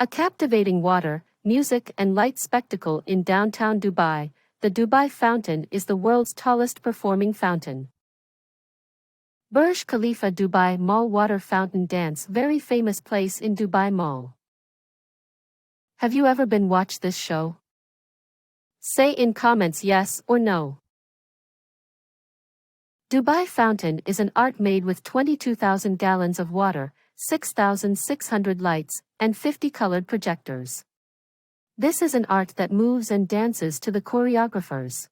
A captivating water, music and light spectacle in downtown Dubai, the Dubai Fountain is the world's tallest performing fountain. Burj Khalifa Dubai Mall Water Fountain Dance, very famous place in Dubai Mall. Have you ever been watched this show? Say in comments yes or no. Dubai Fountain is an art made with 22,000 gallons of water, 6,600 lights, and 50 colored projectors. This is an art that moves and dances to the choreographers.